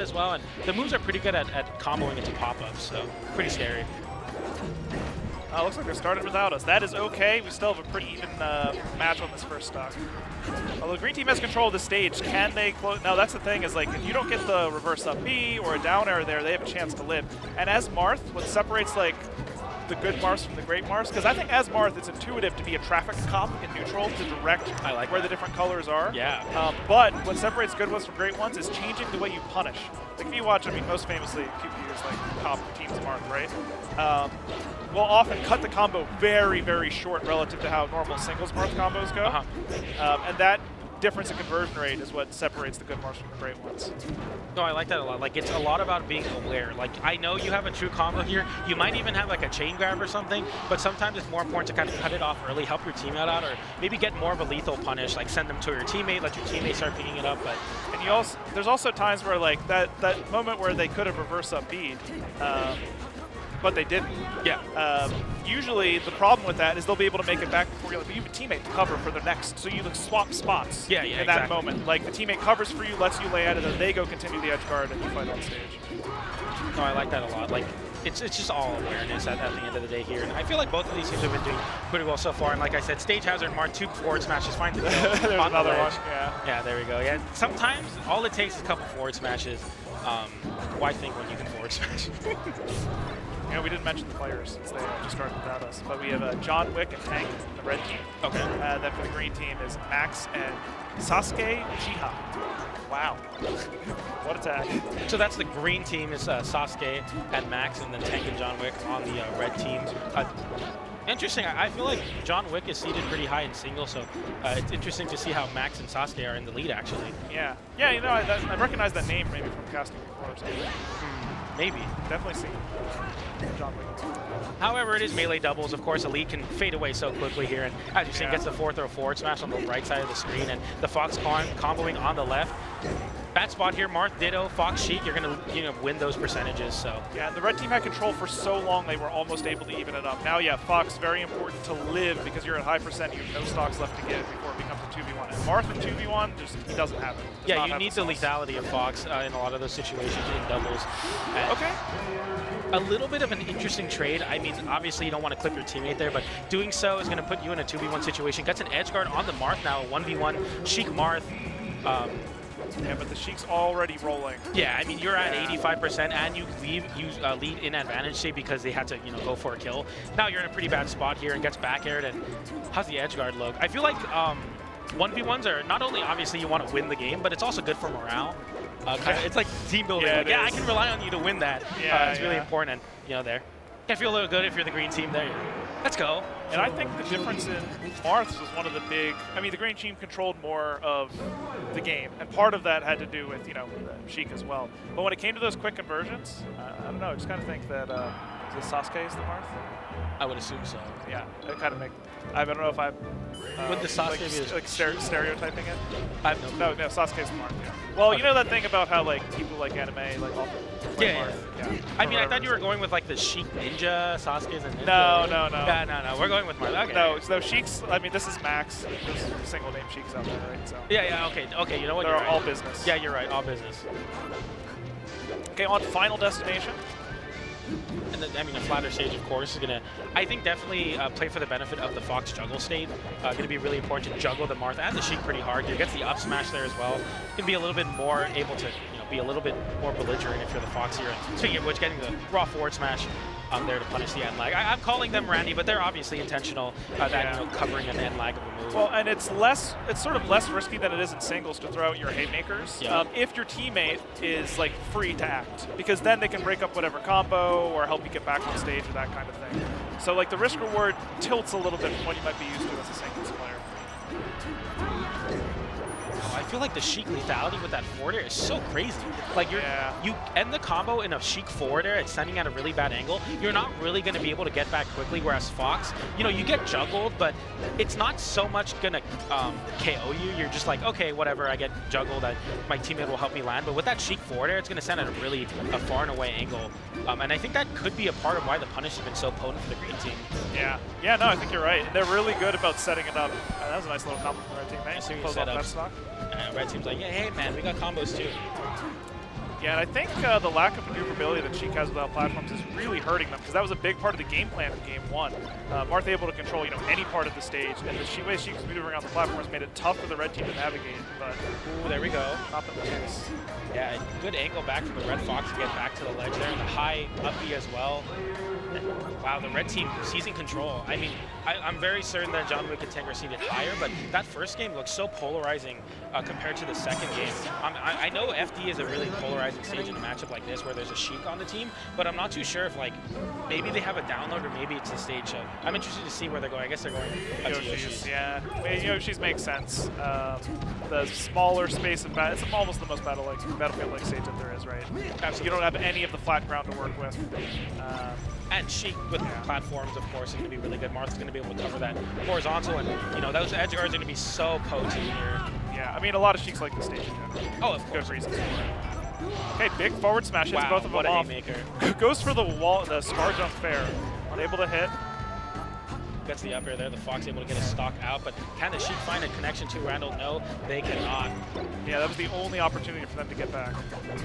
as well, and the moves are pretty good at comboing into pop-ups, so pretty scary. Looks like they're starting without us. That is okay. We still have a pretty even match on this first stock. Although the green team has control of the stage, can they close? Now that's the thing is like if you don't get the reverse up B or a down air there, they have a chance to live. And as Marth, what separates like the good Marths from the great Marths, because I think as Marth, it's intuitive to be a traffic cop in neutral to direct where the different colors are. Yeah. But what separates good ones from great ones is changing the way you punish. Like if you watch, I mean, most famously, QQ is like top teams Marth, right? Will often cut the combo very, very short relative to how normal singles Marth combos go. And that difference in conversion rate is what separates the good Marths from the great ones. No, I like that a lot. Like, it's a lot about being aware. Like, I know you have a true combo here. You might even have, like, a chain grab or something, but sometimes it's more important to kind of cut it off early, help your teammate out, or maybe get more of a lethal punish, like send them to your teammate, let your teammate start picking it up. But and you also, there's also times where, like, that moment where they could have reverse up B'd, but they didn't. Yeah. Usually, the problem with that is they'll be able to make it back before you have a teammate to cover for their next. So you swap spots in that moment. Like, the teammate covers for you, lets you lay at it, and they go continue the edge guard, and you fight on stage. No, I like that a lot. Like, it's just all awareness at the end of the day here. And I feel like both of these teams have been doing pretty well so far. And like I said, Stage Hazard Marth 2 forward smashes fine to go. There's another one, yeah. Yeah, there we go. Yeah, sometimes all it takes is a couple forward smashes. Why think when you can forward smash? You know, we didn't mention the players since they just started without us, but we have Johnwick and Tank, the red team. Okay. Then for the green team is Max and Sasuke Uchiha. Wow. What a tag. So that's the green team is Sasuke and Max, and then Tank and Johnwick on the red team. Interesting. I feel like Johnwick is seated pretty high in singles, so it's interesting to see how Max and Sasuke are in the lead, actually. Yeah. Yeah, you know, I recognize that name maybe from casting before or something. Maybe. Definitely seen John Wick. However, it is melee doubles. Of course, Elite can fade away so quickly here. And as you've seen, gets the forward throw forward smash on the right side of the screen. And the Fox comboing on the left. Bad spot here, Marth, Ditto, Fox, Sheik. You're going to win those percentages. So yeah, the red team had control for so long they were almost able to even it up. Now, yeah, Fox, very important to live because you're at high percent. You have no stocks left to give before it becomes a 2v1. And Marth in 2v1, he doesn't have it. Yeah, you need the lethality of Fox in a lot of those situations in doubles. Okay. A little bit of an interesting trade. I mean, obviously you don't want to clip your teammate there, but doing so is going to put you in a 2v1 situation. Gets an edge guard on the Marth now, 1v1, Sheik Marth. Yeah, but the Sheik's already rolling. Yeah, I mean, you're at 85%, and you lead in advantage state because they had to, go for a kill. Now you're in a pretty bad spot here and gets back aired. And how's the edge guard look? I feel like 1v1s are not only obviously you want to win the game, but it's also good for morale. It's like team building. Yeah, like, I can rely on you to win that. Yeah, it's really important. And there, you feel a little good if you're the green team. There, let's go. And I think the difference in Marths was one of the big. I mean, the green team controlled more of the game, and part of that had to do with Sheik as well. But when it came to those quick conversions, I don't know. I just kind of think that is it Sasuke is the Marth? I would assume so. Yeah, it kind of make. I don't know if I'm. Would the Sasuke like stereotyping it? I have no, Sasuke's the Marth. Yeah. Well, you know that thing about how like people like anime like all play Marth. Yeah. I mean, I thought you were going with like the Sheik Ninja, Sasuke's a ninja. No. We're going with Marth. Okay. No, Sheik's. I mean, this is Max. There's single name Sheik's out there, right? So. Yeah. Okay. You know what? They're you're right. all business. Yeah, you're right. All business. Okay, on to Final Destination. And then, I mean, a flatter stage, of course, is going to, I think, definitely play for the benefit of the Fox juggle state. Going to be really important to juggle the Marth and the Sheik pretty hard here. Gets the up smash there as well. Can be a little bit more able to, be a little bit more belligerent if you're the Fox here. Speaking of which, getting the raw forward smash there to punish the end lag. I'm calling them Randy, but they're obviously intentional covering an end lag of a move. Well, and it's sort of less risky than it is in singles to throw out your haymakers if your teammate is like free to act, because then they can break up whatever combo or help you get back on stage or that kind of thing. So like the risk reward tilts a little bit from what you might be used to as a singles player. I feel like the Sheik lethality with that forward air is so crazy. Like you end the combo in a Sheik forward air, it's sending at a really bad angle. You're not really going to be able to get back quickly. Whereas Fox, you get juggled, but it's not so much going to KO you. You're just like, okay, whatever. I get juggled. My teammate will help me land. But with that Sheik forward air, it's going to send at a really far and away angle. And I think that could be a part of why the punish has been so potent for the green team. Yeah. No, I think you're right. They're really good about setting it up. That was a nice little compliment from our team. Red team's like, yeah, hey man, we got combos too. Yeah, and I think the lack of maneuverability that Sheik has without platforms is really hurting them, because that was a big part of the game plan in Game 1. Marth able to control, any part of the stage, and the way Sheik's maneuvering on the platforms made it tough for the red team to navigate, but ooh, there we go. Not been the case. Yeah, good angle back from the Red Fox to get back to the ledge there, and the high up B as well. And, wow, the red team seizing control. I mean, I'm very certain that Johnwick and Tank are seated higher, but that first game looked so polarizing compared to the second game. I know FD is a really polarizing stage in a matchup like this where there's a Sheik on the team, but I'm not too sure if maybe they have a download or maybe it's the stage. So I'm interested to see where they're going. I guess they're going to Yoshi's. Yeah, I mean, Yoshi's makes sense. The smaller space of it's almost the most battlefield-like stage that there is, right? So you don't have any of the flat ground to work with. And Sheik with platforms, of course, is going to be really good. Marth's going to be able to cover that horizontal, and those edge guards are going to be so potent here. Yeah, I mean, a lot of Sheiks like the stage in general. Oh, of course. Good reasons for it. Okay, big forward smash hits both of them what a off. haymaker. Goes for the Scar Jump fair. Unable to hit. Gets the up air there. The Fox able to get a stock out, but can the Sheik find a connection to Randall? No, they cannot. Yeah, that was the only opportunity for them to get back.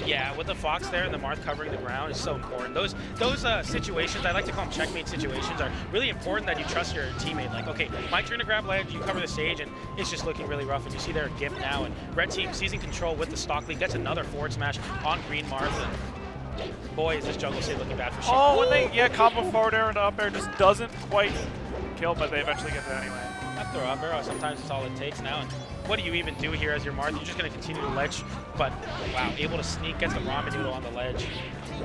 Yeah, with the Fox there and the Marth covering the ground is so important. Those situations, I like to call them checkmate situations, are really important that you trust your teammate. Like, okay, my turn to grab ledge, you cover the stage, and it's just looking really rough. And you see their gimp now, and red team seizing control with the stock lead, gets another forward smash on green Marth. And boy, is this jungle state looking bad for Sheik. Oh, and combo forward air into up air just doesn't quite kill, but they eventually get it anyway. Up throw up arrow, sometimes it's all it takes now. And what do you even do here as your Marth? You're just going to continue to ledge, but wow, able to sneak, gets the ramen noodle on the ledge.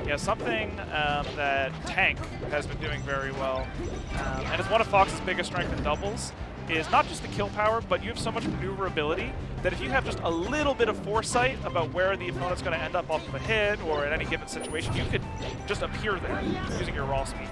Yeah, something that Tank has been doing very well, and it's one of Fox's biggest strengths in doubles, is not just the kill power, but you have so much maneuverability that if you have just a little bit of foresight about where the opponent's going to end up off of a hit or in any given situation, you could just appear there using your raw speed.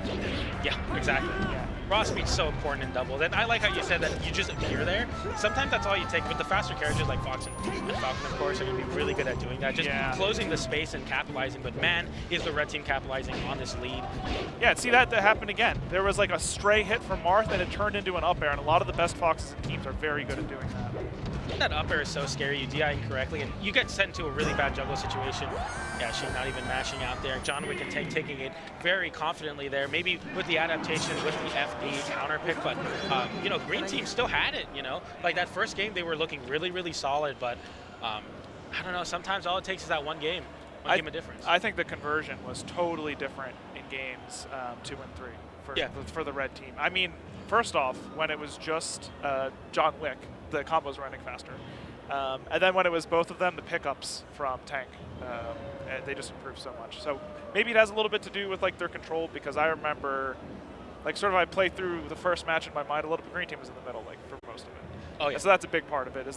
Yeah, exactly. Yeah. Raw speed's so important in doubles. And I like how you said that you just appear there. Sometimes that's all you take, but the faster characters like Fox and Falcon, of course, are going to be really good at doing that. Just closing the space and capitalizing, but man, is the red team capitalizing on this lead. Yeah, see that happened again. There was like a stray hit from Marth and it turned into an up air, and a lot of the best Foxes and teams are very good at doing that. That up air is so scary. You DI incorrectly, and you get sent into a really bad juggle situation. Yeah, Sheik not even mashing out there. Johnwick and Tank taking it very confidently there. Maybe with the adaptation with the FD counter pick, but green team still had it. Like that first game, they were looking really, really solid. But I don't know. Sometimes all it takes is that one game of difference. I think the conversion was totally different in games 2 and 3 for the red team. I mean, first off, when it was just Johnwick, the combos running faster. And then when it was both of them, the pickups from Tank, they just improved so much. So maybe it has a little bit to do with their control, because I remember, I played through the first match in my mind a little bit. Green team was in the middle, for most of it. Oh yeah. And so that's a big part of it. Is